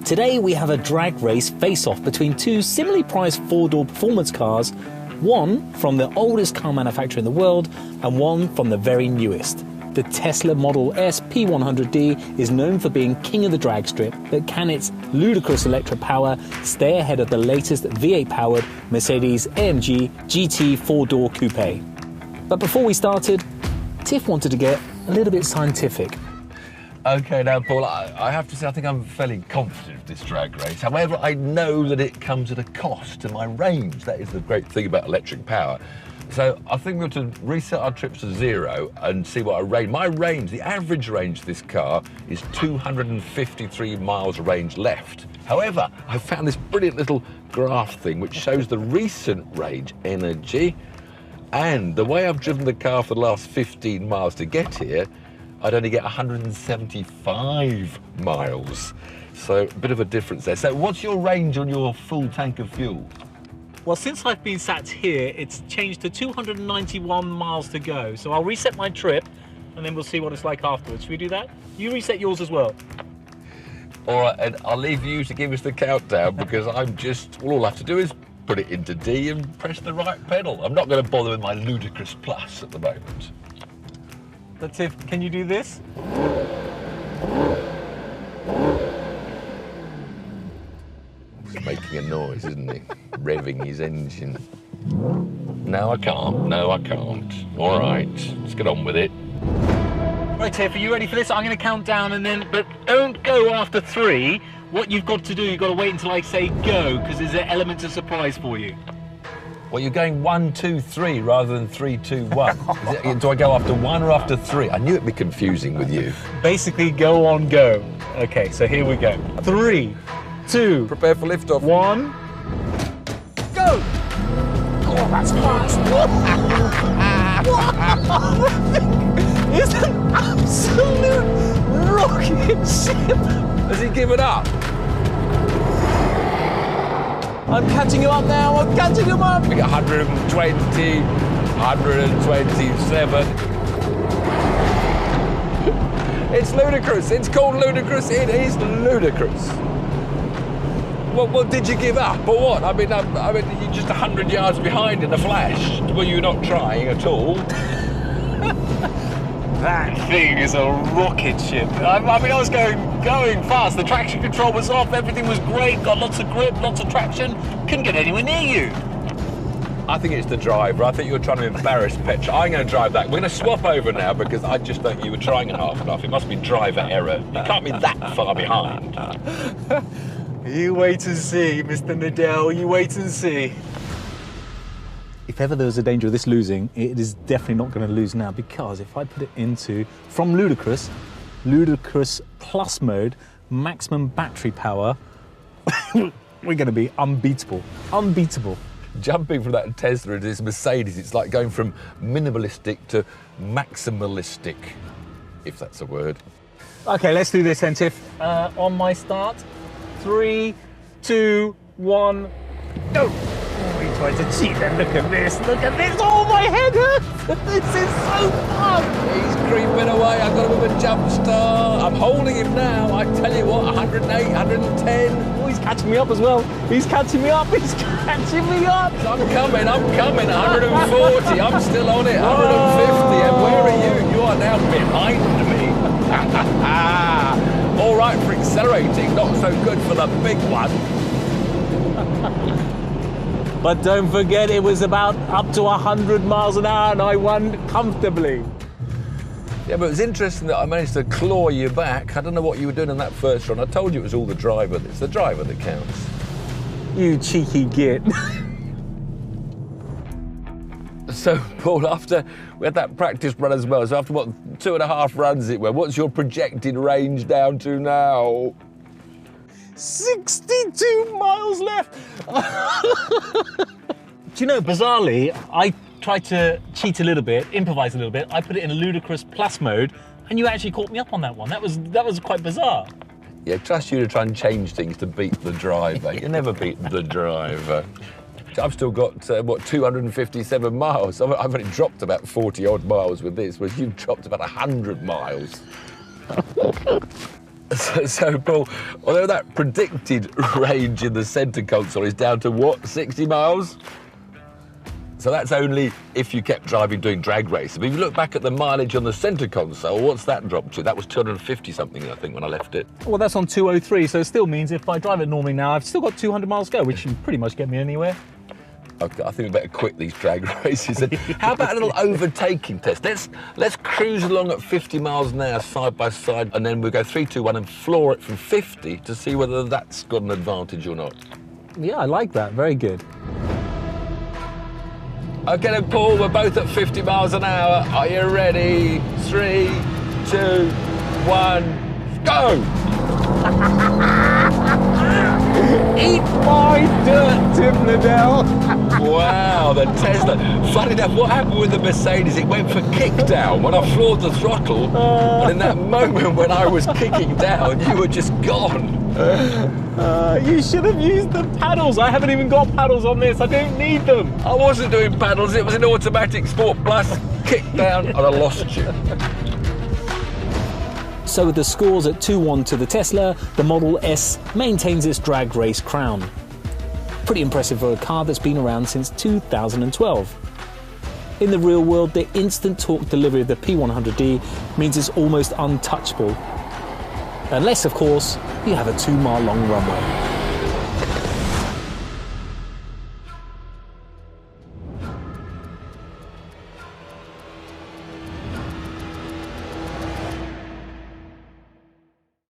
Today we have a drag race face-off between two similarly priced four-door performance cars, one from the oldest car manufacturer in the world and one from the very newest. The Tesla Model S P100D is known for being king of the drag strip, but can its ludicrous electric power stay ahead of the latest V8-powered Mercedes-AMG GT four-door coupe? But before we started, Tiff wanted to get a little bit scientific. OK, now, Paul, I have to say I think I'm fairly confident of this drag race. However, I know that it comes at a cost to my range. That is the great thing about electric power. So I think we ought to reset our trips to 0 and see what my range, the average range of this car is 253 miles range left. However, I found this brilliant little graph thing which shows the recent range energy, and the way I've driven the car for the last 15 miles to get here, I'd only get 175 miles. So a bit of a difference there. So what's your range on your full tank of fuel? Well, since I've been sat here, it's changed to 291 miles to go. So I'll reset my trip and then we'll see what it's like afterwards. Should we do that? You reset yours as well. All right, and I'll leave you to give us the countdown because all I have to do is put it into D and press the right pedal. I'm not going to bother with my Ludicrous Plus at the moment. But Tiff, can you do this? He's making a noise, isn't he? Revving his engine. No, I can't. No, I can't. All right, let's get on with it. Right, Tiff, are you ready for this? I'm going to count down but don't go after 3. What you've got to do, you've got to wait until I say go, because there's an element of surprise for you. Well, you're going 1, 2, 3 rather than 3, 2, 1. Do I go after 1 or after 3? I knew it'd be confusing with you. Basically, go on, go. Okay, so here we go. 3, 2, prepare for liftoff. 1, go! Oh, that's fast! It's an absolute rocket ship! Has he given up? I'm catching him up now, I'm catching him up! We got 120, 127. It's ludicrous, it's called Ludicrous, it is ludicrous. What did you give up, or what? I mean, you're just 100 yards behind in the flash. Were you not trying at all? That thing is a rocket ship. I mean, I was going fast. The traction control was off. Everything was great. Got lots of grip, lots of traction. Couldn't get anywhere near you. I think it's the driver. I think you were trying to embarrass Petra. I'm going to drive that. We're going to swap over now because I just think you were trying half enough. It must be driver error. You can't be that far behind. You wait and see, Mr. Nadell. You wait and see. If ever there was a danger of this losing, it is definitely not going to lose now, because if I put it into, from Ludicrous Plus mode, maximum battery power, we're going to be unbeatable. Unbeatable. Jumping from that Tesla to this Mercedes, it's like going from minimalistic to maximalistic, if that's a word. Okay, let's do this then, Tiff. On my start, 3, 2, 1, go! Oh, he tried to cheat then. Look at this. Look at this. Oh, my head hurts. This is so fun. He's creeping away. I've got him with a jump start. I'm holding him now. I tell you what, 108, 110. Oh, he's catching me up as well. He's catching me up. He's catching me up. I'm coming. 140. I'm still on it. 150. And where are you? You are now behind me. All right for accelerating. Not so good for the big one. But don't forget, it was about up to 100 miles an hour and I won comfortably. Yeah, but it was interesting that I managed to claw you back. I don't know what you were doing in that first run. I told you it was all the driver. It's the driver that counts. You cheeky git. So, Paul, after we had that practice run as well, so after what, 2.5 runs it were, what's your projected range down to now? 62 miles left. Do you know, bizarrely, I tried to cheat a little bit, improvise a little bit. I put it in a Ludicrous Plus mode, and you actually caught me up on that one. That was quite bizarre. Yeah, trust you to try and change things to beat the driver. You never beat the driver. I've still got, what, 257 miles. I've only dropped about 40 odd miles with this, whereas you've dropped about 100 miles. So, Paul, although that predicted range in the centre console is down to what, 60 miles? So that's only if you kept driving doing drag racing. But if you look back at the mileage on the centre console, what's that dropped to? That was 250 something, I think, when I left it. Well, that's on 203, so it still means if I drive it normally now, I've still got 200 miles to go, which can pretty much get me anywhere. Okay, I think we better quit these drag races. How about a little overtaking test? Let's cruise along at 50 miles an hour side by side, and then we'll go 3, 2, 1 and floor it from 50 to see whether that's got an advantage or not. Yeah, I like that. Very good. Okay then, Paul, we're both at 50 miles an hour. Are you ready? 3, 2, 1, go! Eat my dirt, Tim Liddell. Wow, the Tesla. Funny enough, what happened with the Mercedes, it went for kick down when I floored the throttle, and in that moment when I was kicking down, you were just gone. You should have used the paddles. I haven't even got paddles on this. I don't need them. I wasn't doing paddles, it was an automatic Sport Plus, kick down, and I lost you. So with the scores at 2-1 to the Tesla, the Model S maintains its drag race crown. Pretty impressive for a car that's been around since 2012. In the real world, the instant torque delivery of the P100D means it's almost untouchable. Unless, of course, you have a 2-mile long runway.